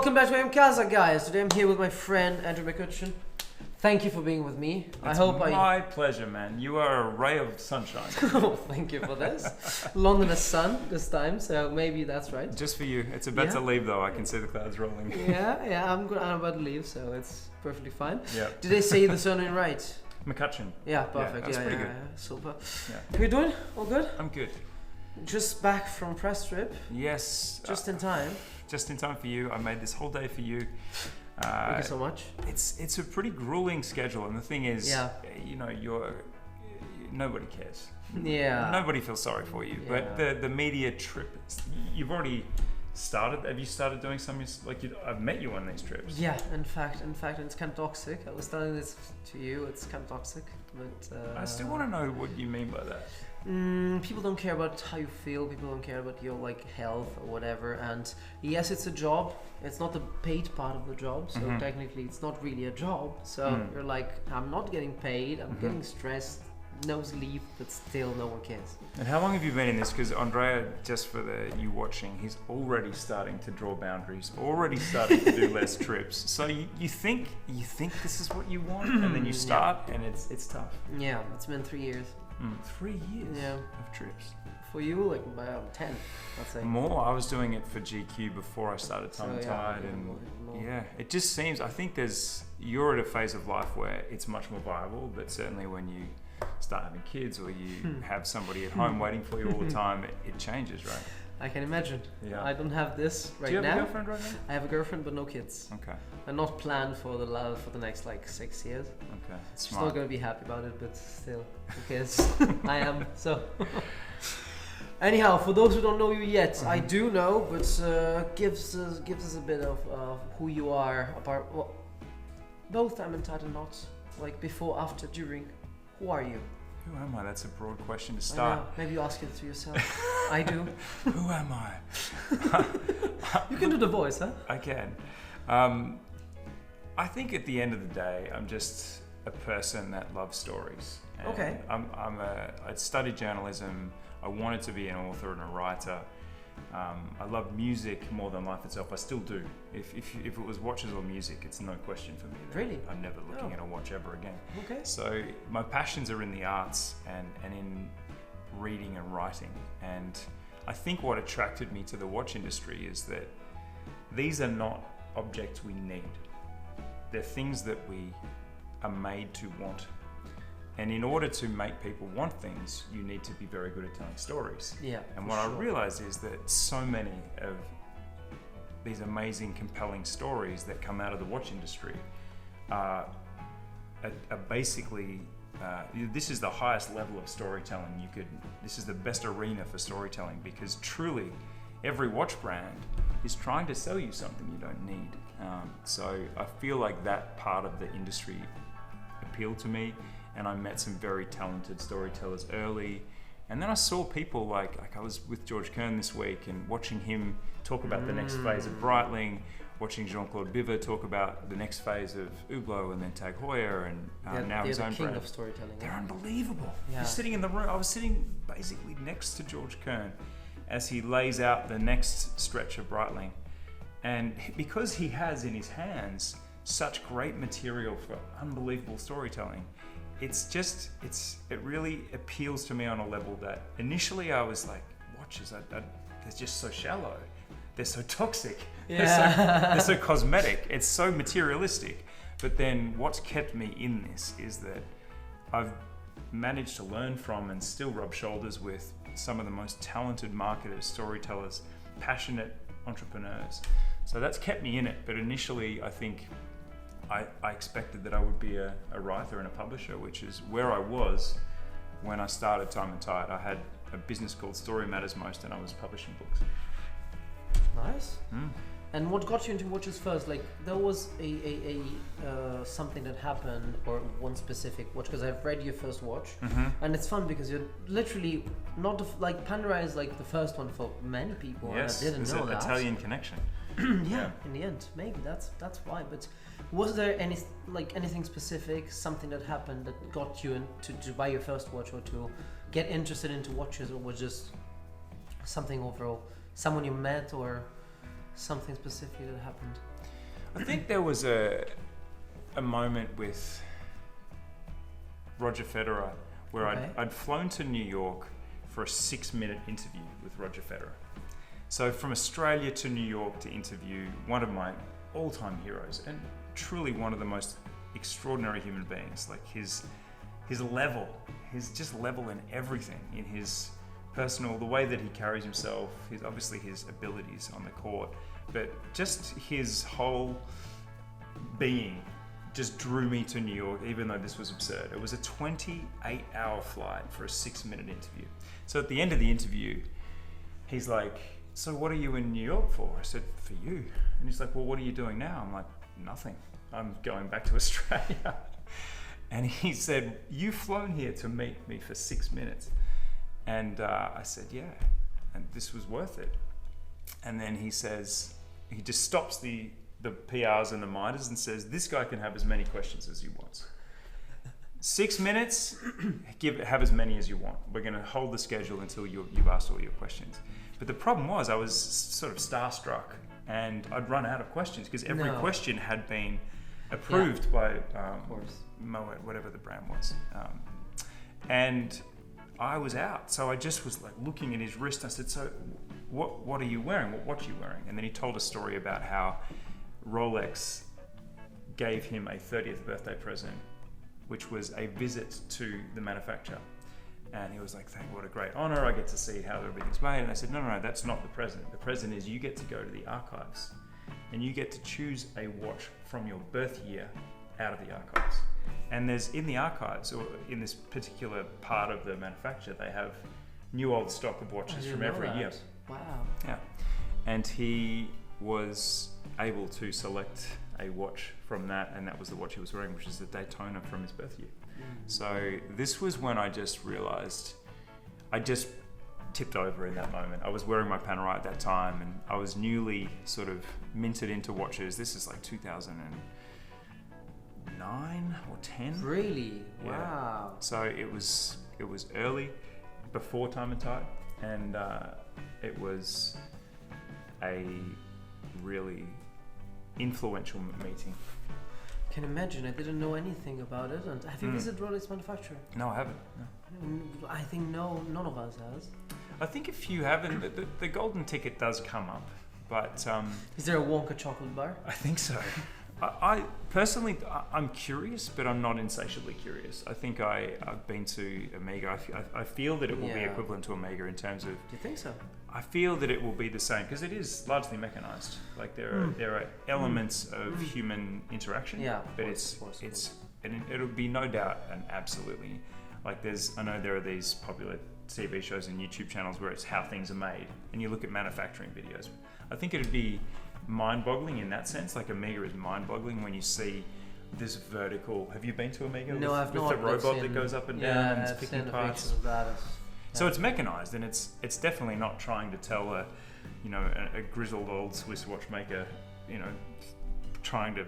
Welcome back to IamCasa, guys. Today I'm here with my friend Andrew McUtchen. Thank you for being with me. It's my pleasure, man. You are a ray of sunshine. Oh, thank you for this. London is sun this time, so maybe that's right. Just for you. It's about to leave, though. I can see the clouds rolling. I'm about to leave, so it's perfectly fine. Yeah. Did they say the surname right? McUtchen. Yeah, perfect. That's pretty good. Super. Yeah. How you doing? All good? I'm good. Just back from press trip. Yes. Just in time. Just in time for you. I made this whole day for you. Thank you so much. It's a pretty grueling schedule, and the thing is, nobody cares. Yeah. Nobody feels sorry for you. Yeah. But the media trip, you've already started. Have you started doing some? I've met you on these trips. Yeah. In fact, it's kind of toxic. I was telling this to you. It's kind of toxic, but I still want to know what you mean by that. People don't care about how you feel. People don't care about your health or whatever. And yes, it's a job. It's not the paid part of the job, so technically it's not really a job. So you're like, I'm not getting paid. I'm getting stressed. No sleep, but still no one cares. And how long have you been in this? Because Andrea, just for you watching, he's already starting to draw boundaries. Already starting to do less trips. So you think this is what you want, and then you start, and it's tough. Yeah, it's been 3 years. 3 years of trips. For you, 10, I'd say. More. I was doing it for GQ before I started TimeTide, it just seems. I think you're at a phase of life where it's much more viable, but certainly when you start having kids or you have somebody at home waiting for you all the time, it changes, right? I can imagine. Yeah. I don't have this right now. Do you have a girlfriend right now? I have a girlfriend, but no kids. Okay. I'm not planned for the next 6 years. Okay. She's not gonna be happy about it, but still, who cares? I am. So. Anyhow, for those who don't know you yet, I do know, but gives us a bit of who you are. Both Time&Tide and not. Before, after, during. Who are you? Who am I? That's a broad question to start. I know. Maybe you ask it to yourself. I do. Who am I? You can do the voice, huh? I can. I think at the end of the day, I'm just a person that loves stories. And okay. I studied journalism. I wanted to be an author and a writer. I love music more than life itself. I still do. If it was watches or music, it's no question for me. Really? I'm never looking at a watch ever again. Okay. So my passions are in the arts and in reading and writing. And I think what attracted me to the watch industry is that these are not objects we need. They're things that we are made to want. And in order to make people want things, you need to be very good at telling stories. Yeah. And what I realized is that so many of these amazing, compelling stories that come out of the watch industry are basically, this is the highest level of storytelling this is the best arena for storytelling, because truly every watch brand is trying to sell you something you don't need. So I feel like that part of the industry appealed to me. And I met some very talented storytellers early. And then I saw people like I was with George Kern this week and watching him talk about the next phase of Breitling, watching Jean-Claude Biver talk about the next phase of Hublot and then Tag Heuer and now his own brand. They're the king of storytelling. They're unbelievable. Yeah. You're sitting in the room. I was sitting basically next to George Kern as he lays out the next stretch of Breitling. And because he has in his hands such great material for unbelievable storytelling, it really appeals to me on a level that initially I was like, watches, they're just so shallow. They're so toxic. Yeah. They're so cosmetic. It's so materialistic. But then what's kept me in this is that I've managed to learn from and still rub shoulders with some of the most talented marketers, storytellers, passionate entrepreneurs. So that's kept me in it. But initially, I think I expected that I would be a writer and a publisher, which is where I was when I started Time&Tide. I had a business called Story Matters Most, and I was publishing books. Nice. And what got you into watches first? There was a something that happened, or one specific watch, because I've read your first watch, and it's fun because you're literally not Panerai is the first one for many people. Yes, and I didn't know that. Italian connection. Yeah, in the end, maybe that's why. But was there anything specific, something that happened that got you to buy your first watch or to get interested into watches, or was just something overall? Someone you met or something specific that happened? I think there was a moment with Roger Federer where I'd flown to New York for a 6-minute interview with Roger Federer. So from Australia to New York to interview one of my all-time heroes and truly one of the most extraordinary human beings. Like his level, his just level in everything, in his personal, the way that he carries himself, obviously his abilities on the court, but just his whole being just drew me to New York, even though this was absurd. It was a 28-hour flight for a 6-minute interview. So at the end of the interview, he's like, so what are you in New York for? I said, for you. And he's like, well, what are you doing now? I'm like, nothing. I'm going back to Australia. And he said, you've flown here to meet me for 6 minutes. And I said, yeah. And this was worth it. And then he says, he just stops the PRs and the minders and says, this guy can have as many questions as he wants. 6 minutes, have as many as you want. We're going to hold the schedule until you've asked all your questions. But the problem was I was sort of starstruck and I'd run out of questions because every question had been approved by Moet, whatever the brand was. And I was out. So I just was like looking at his wrist. I said, so what are you wearing? What watch are you wearing? And then he told a story about how Rolex gave him a 30th birthday present, which was a visit to the manufacturer. And he was like, what a great honor. I get to see how everything's made. And I said, no, that's not the present. The present is you get to go to the archives and you get to choose a watch from your birth year out of the archives. And there's in the archives, or in this particular part of the manufacturer, they have new old stock of watches from every year. Wow. Yeah. And he was able to select a watch from that, and that was the watch he was wearing, which is the Daytona from his birth year. So this was when I just realized, I just tipped over in that moment. I was wearing my Panerai at that time, and I was newly sort of minted into watches. This is like 2009 or 10. Really? Yeah. Wow. So it was early, before TimeTide, and it was a really influential meeting. Can imagine. I didn't know anything about it. And have you visited Rolex manufacturer? No, I haven't. No. I think none of us has. I think if you haven't, the golden ticket does come up, but is there a Wonka chocolate bar? I think so. I personally, I'm curious, but I'm not insatiably curious. I think I've been to Omega. I feel that it will be equivalent to Omega in terms of. Do you think so? I feel that it will be the same because it is largely mechanized. Like there are elements of human interaction, but it'll be no doubt and absolutely like I know there are these popular TV shows and YouTube channels where it's how things are made, and you look at manufacturing videos. I think it'd be mind-boggling in that sense. Like Omega is mind-boggling when you see this vertical. Have you been to Omega? No, I've not. With the robot that goes up and down and it's picking parts. Of that. So it's mechanized, and it's definitely not trying to tell a grizzled old Swiss watchmaker, trying to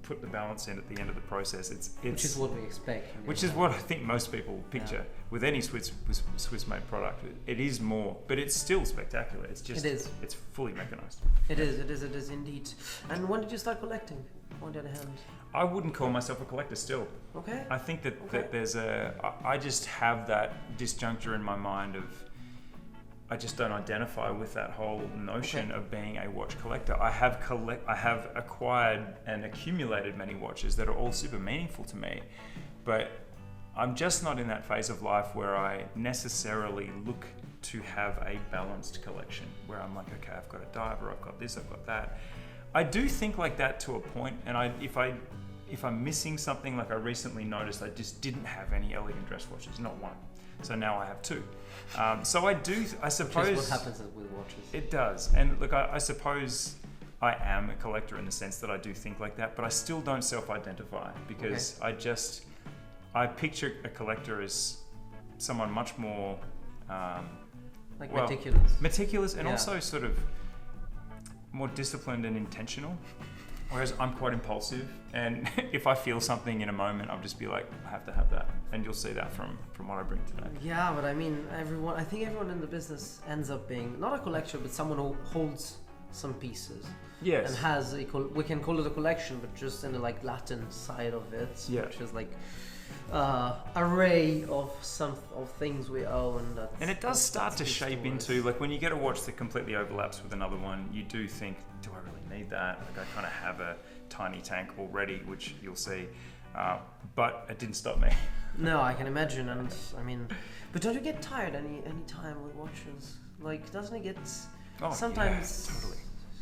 put the balance in at the end of the process. Which is what we expect. Which is what I think most people picture with any Swiss-made product. It is more, but it's still spectacular. It's just it's fully mechanized. It is indeed. And when did you start collecting? On the other hand, I wouldn't call myself a collector still. Okay. I think that there's I just have that disjuncture in my mind of I just don't identify with that whole notion of being a watch collector. I have acquired and accumulated many watches that are all super meaningful to me, but I'm just not in that phase of life where I necessarily look to have a balanced collection where I'm like, okay, I've got a diver, I've got this, I've got that. I do think like that to a point, and if I'm missing something, like I recently noticed I just didn't have any elegant dress watches, not one. So now I have two. So I suppose... Which is what happens with watches. It does. And look, I suppose I am a collector in the sense that I do think like that, but I still don't self-identify because I picture a collector as someone much more... meticulous. Meticulous and also sort of more disciplined and intentional. Whereas I'm quite impulsive, and if I feel something in a moment, I'll just be like, I have to have that, and you'll see that from what I bring today. Yeah, but I mean, I think everyone in the business ends up being not a collector, but someone who holds some pieces. Yes. And has we can call it a collection, but just in the like Latin side of it, which is like array of things we own. And it does start to shape into, like when you get a watch that completely overlaps with another one, you do think, do I really need that? Like I kind of have a tiny tank already, which you'll see. But it didn't stop me. No, I can imagine, and I mean, but don't you get tired any time with watches? Like, doesn't it get sometimes? Yeah, totally.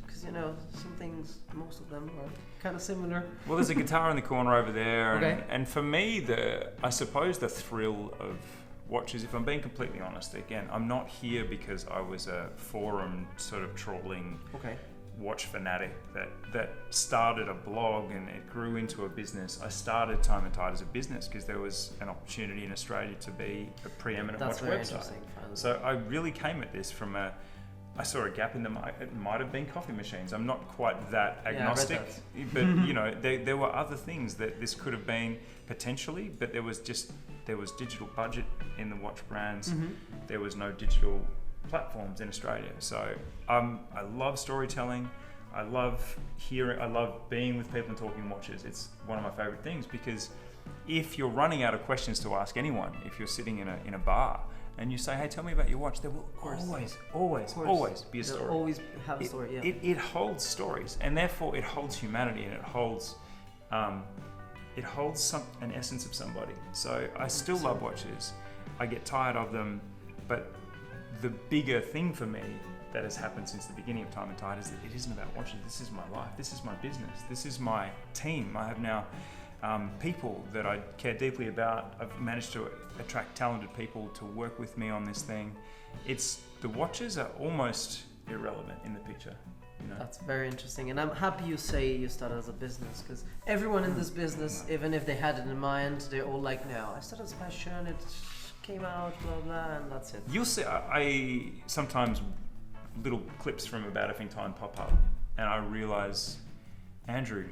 Because you know, some things, most of them are kind of similar. Well, there's a guitar in the corner over there, and for me, I suppose the thrill of watches, if I'm being completely honest, again, I'm not here because I was a forum sort of trawling. Watch fanatic that started a blog and it grew into a business. I started Time&Tide as a business because there was an opportunity in Australia to be a preeminent watch website. So I really came at this from I saw a gap in the market. It might have been coffee machines. I'm not quite that agnostic, but you know, there were other things that this could have been potentially, but there was digital budget in the watch brands. There was no digital platforms in Australia. So I love storytelling. I love being with people and talking watches. It's one of my favorite things, because if you're running out of questions to ask anyone, if you're sitting in a bar and you say, hey, tell me about your watch, there will always be a story. They'll always have a story, yeah. It holds stories, and therefore it holds humanity, and it holds an essence of somebody. So I still love watches. I get tired of them, but the bigger thing for me that has happened since the beginning of Time&Tide is that it isn't about watches. This is my life. This is my business. This is my team. I have now people that I care deeply about. I've managed to attract talented people to work with me on this thing. The watches are almost irrelevant in the picture. You know? That's very interesting, and I'm happy you say you started as a business, because everyone in this business, even if they had it in mind, they're all like, no, I started as a passion, it came out, blah blah, and that's it. You'll see, I sometimes little clips from About Effing Time pop up, and I realise, Andrew,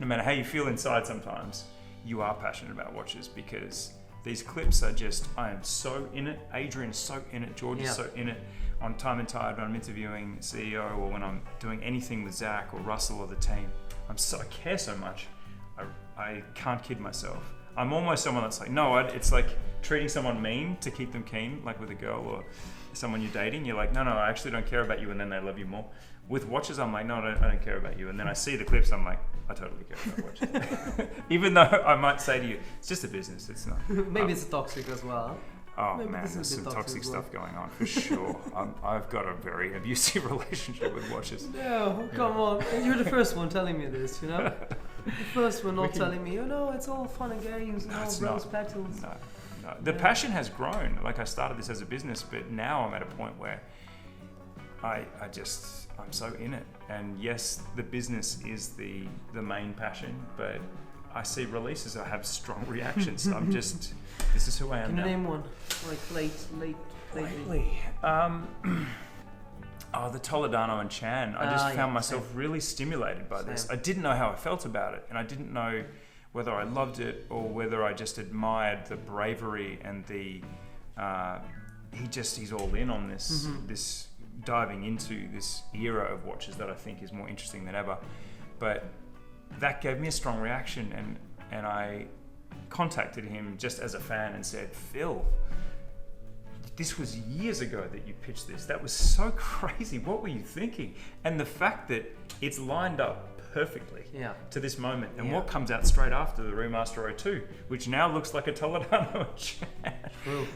no matter how you feel inside sometimes, you are passionate about watches, because these clips are just, I am so in it, Adrian's so in it, George is so in it. On Time&Tide, when I'm interviewing CEO, or when I'm doing anything with Zach or Russell or the team, I care so much, I can't kid myself. I'm almost someone that's like, no, it's like treating someone mean to keep them keen, like with a girl or someone you're dating. You're like, no, I actually don't care about you, and then they love you more. With watches, I'm like, no, I don't care about you. And then I see the clips, I'm like, I totally care about watches. Even though I might say to you, it's just a business, it's not. Maybe it's toxic as well. Oh man, there's some toxic stuff going on for sure. I've got a very abusive relationship with watches. No, come on. And you're the first one telling me this, you know? The first one not telling me, it's all fun and games and all rose petals. No. The passion has grown. Like, I started this as a business, but now I'm at a point where I'm so in it. And yes, the business is the main passion, but I see releases, I have strong reactions. This is who I am Can now. you name one? Like lately? The Toledano and Chan. I just found myself really stimulated by this. I didn't know how I felt about it, and I didn't know whether I loved it or whether I just admired the bravery and the he's all in on this this diving into this era of watches that I think is more interesting than ever. But that gave me a strong reaction, and I contacted him just as a fan and said, Phil, this was years ago that you pitched this. That was so crazy. What were you thinking? And the fact that it's lined up perfectly to this moment, and what comes out straight after the Remaster 02, which now looks like a Toledano.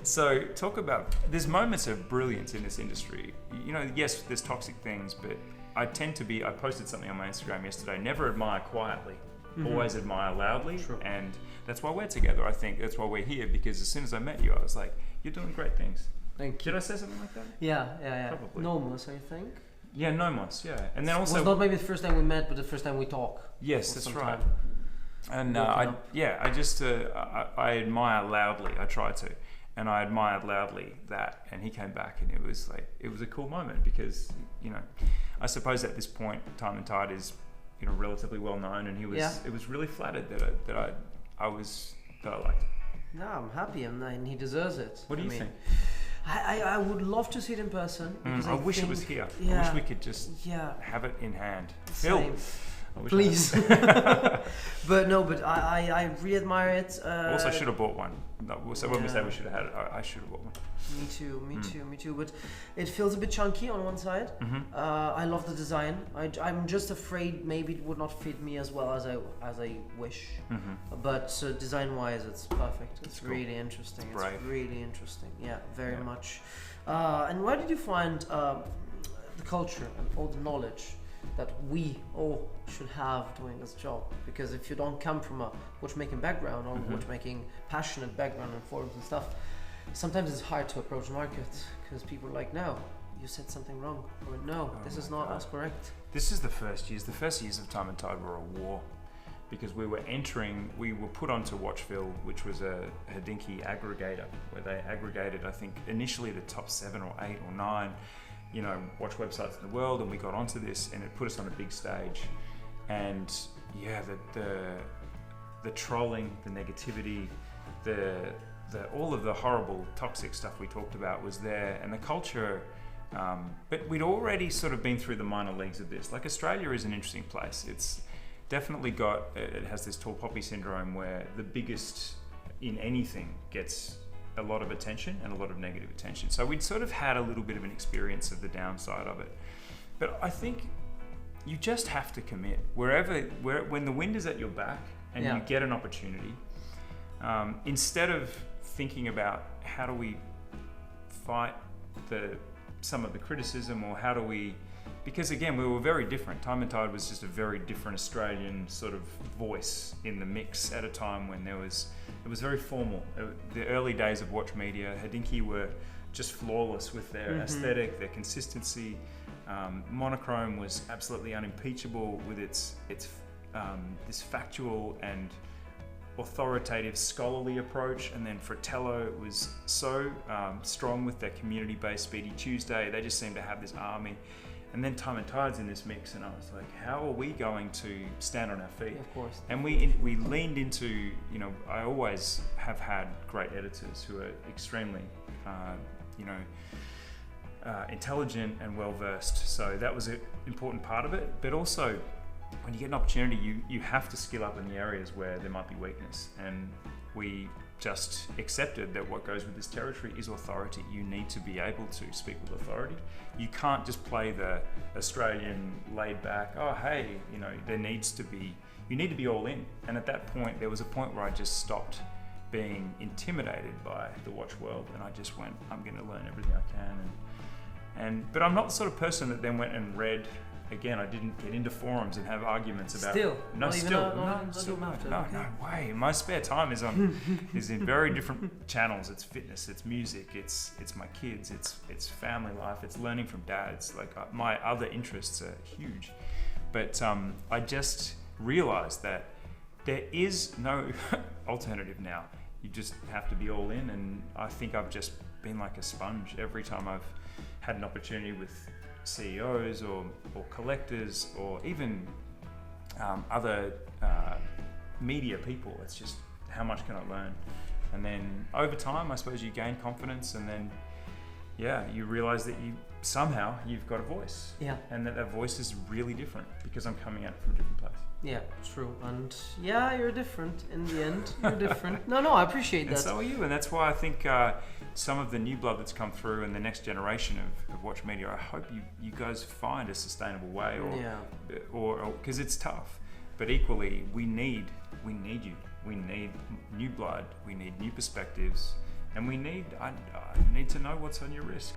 So talk about, there's moments of brilliance in this industry. You know, yes, there's toxic things, but I posted something on my Instagram yesterday, never admire quietly, always admire loudly. And that's why we're together. I think that's why we're here, because as soon as I met you, I was like, you're doing great things. Thank you. Did I say something like that? Yeah. Probably. Nomos, I think. Yeah, Nomos, yeah. And then also... It was not maybe the first time we met, but the first time we talk. Yes, that's right. And I admire loudly, I try to. And I admired loudly that, and he came back, and it was a cool moment, because, I suppose at this point, Time&Tide is, relatively well known, and it was really flattered that I liked it. No, I'm happy, and he deserves it. What do you think? I would love to see it in person. Because I wish it was here. Yeah, I wish we could just have it in hand. Phil, same. I wish Please. But no, but I really admire it. Also, should have bought one. No, so when we say we should have had it, I should have bought one. Me too. But it feels a bit chunky on one side. I love the design. I'm just afraid maybe it would not fit me as well as I wish. But design-wise, it's perfect. It's cool. Really interesting. It's really interesting. Yeah, very much. And where did you find the culture and all the knowledge that we all should have doing this job? Because if you don't come from a watchmaking background or watchmaking passionate background and forums and stuff, sometimes it's hard to approach the market because people are like, no, you said something wrong, or no, this is not as correct. This is the first years. The first years of Time and Tide were a war because we were put onto Watchville, which was a Hodinkee aggregator, where they aggregated, I think, initially the top 7 or 8 or 9, watch websites in the world, and we got onto this, and it put us on a big stage. And yeah, the trolling, the negativity, the all of the horrible toxic stuff we talked about was there, and the culture, but we'd already sort of been through the minor leagues of this. Like, Australia is an interesting place. It's definitely it has this tall poppy syndrome where the biggest in anything gets a lot of attention and a lot of negative attention. So we'd sort of had a little bit of an experience of the downside of it. But I think you just have to commit when the wind is at your back and you get an opportunity, instead of thinking about how do we fight some of the criticism, or how do we, because again, we were very different. Time and Tide was just a very different Australian sort of voice in the mix at a time when it was very formal. The early days of watch media, Hodinkee were just flawless with their aesthetic, their consistency. Monochrome was absolutely unimpeachable with its this factual and authoritative scholarly approach, and then Fratello was so strong with their community-based Speedy Tuesday. They just seemed to have this army. And then Time and Tide's in this mix, and I was like, how are we going to stand on our feet? Of course. And we leaned into, I always have had great editors who are extremely, intelligent and well-versed. So that was an important part of it. But also, when you get an opportunity, you have to skill up in the areas where there might be weakness. And we just accepted that what goes with this territory is authority. You need to be able to speak with authority. You can't just play the Australian laid back, oh hey, you need to be all in. And at that point, there was a point where I just stopped being intimidated by the watch world, and I just went, I'm going to learn everything I can. But I'm not the sort of person that then went and read. Again, I didn't get into forums and have arguments about. No way. My spare time is in very different channels. It's fitness, it's music, it's my kids, it's family life, it's learning from dads. Like, my other interests are huge, but I just realized that there is no alternative now. You just have to be all in, and I think I've just been like a sponge every time I've had an opportunity with CEOs or collectors, or even other media people. It's just, how much can I learn? And then over time, I suppose you gain confidence, and then you realize that you've got a voice, and that voice is really different because I'm coming at it from a different place. Yeah, true. And you're different in the end. You're different. No, I appreciate that. And so are you, and that's why I think some of the new blood that's come through and the next generation of watch media, I hope you guys find a sustainable way, or because it's tough, but equally we need you. We need new blood. We need new perspectives, and I need to know what's on your wrist.